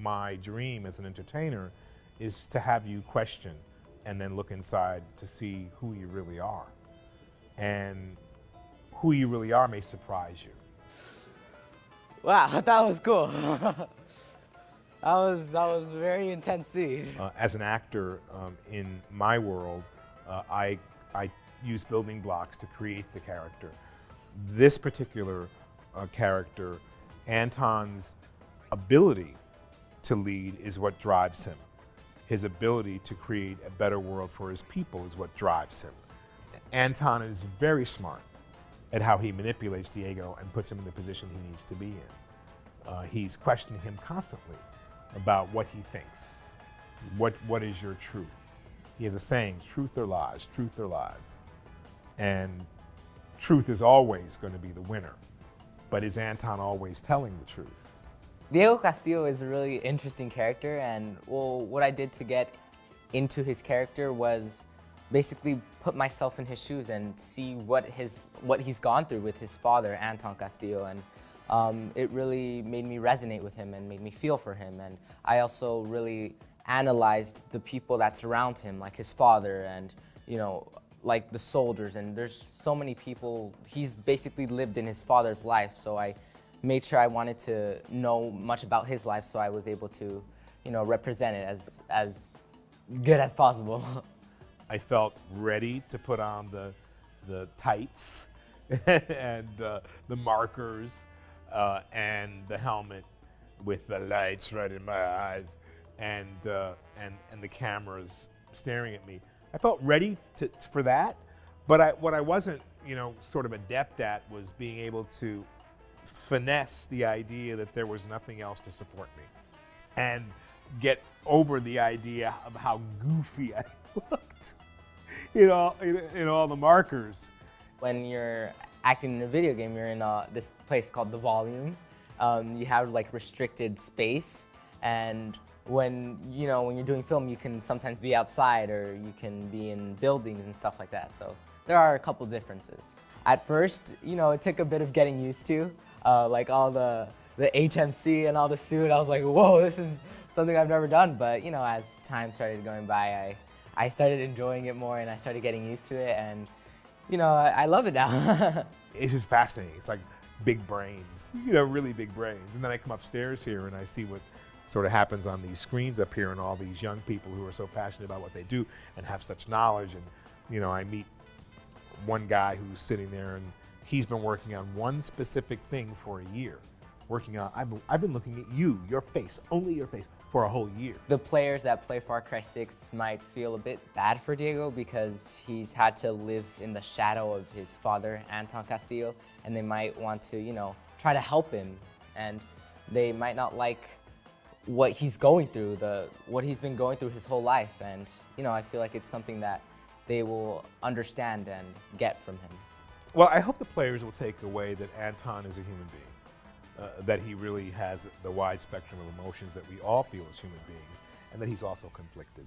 my dream as an entertainer is to have you question and then look inside to see who you really are. And who you really are may surprise you. Wow, that was cool. that was a very intense scene. As an actor in my world, I use building blocks to create the character. This particular character, Anton's ability to lead is what drives him. His ability to create a better world for his people is what drives him. Anton is very smart at how he manipulates Diego and puts him in the position he needs to be in. He's questioning him constantly about what he thinks. What is your truth? He has a saying, truth or lies, truth or lies. And truth is always going to be the winner. But is Anton always telling the truth? Diego Castillo is a really interesting character, and well, what I did to get into his character was basically put myself in his shoes and see what he's gone through with his father, Antón Castillo, and it really made me resonate with him and made me feel for him. And I also really analyzed the people that surround him, like his father and, you know, like the soldiers, and there's so many people. He's basically lived in his father's life, so I made sure I wanted to know much about his life, so I was able to, you know, represent it as good as possible. I felt ready to put on the tights and the markers and the helmet with the lights right in my eyes and the cameras staring at me. I felt ready for that, but what I wasn't, you know, sort of adept at was being able to finesse the idea that there was nothing else to support me and get over the idea of how goofy I looked in all the markers. When you're acting in a video game, you're in this place called the volume. You have like restricted space, and when you're doing film, you can sometimes be outside or you can be in buildings and stuff like that. So there are a couple differences. At first, you know, it took a bit of getting used to, like all the HMC and all the suit. I was like, whoa, this is something I've never done. But you know, as time started going by, I started enjoying it more and I started getting used to it, and you know, I love it now. It's just fascinating. It's like big brains, you know, really big brains. And then I come upstairs here and I see what sort of happens on these screens up here and all these young people who are so passionate about what they do and have such knowledge. And, you know, I meet one guy who's sitting there and he's been working on one specific thing for a year. I've been looking at you, your face, only your face, for a whole year. The players that play Far Cry 6 might feel a bit bad for Diego because he's had to live in the shadow of his father, Antón Castillo, and they might want to, you know, try to help him, and they might not like what he's going through, what he's been going through his whole life, and you know, I feel like it's something that they will understand and get from him. Well, I hope the players will take away that Antón is a human being. That he really has the wide spectrum of emotions that we all feel as human beings, and that he's also conflicted.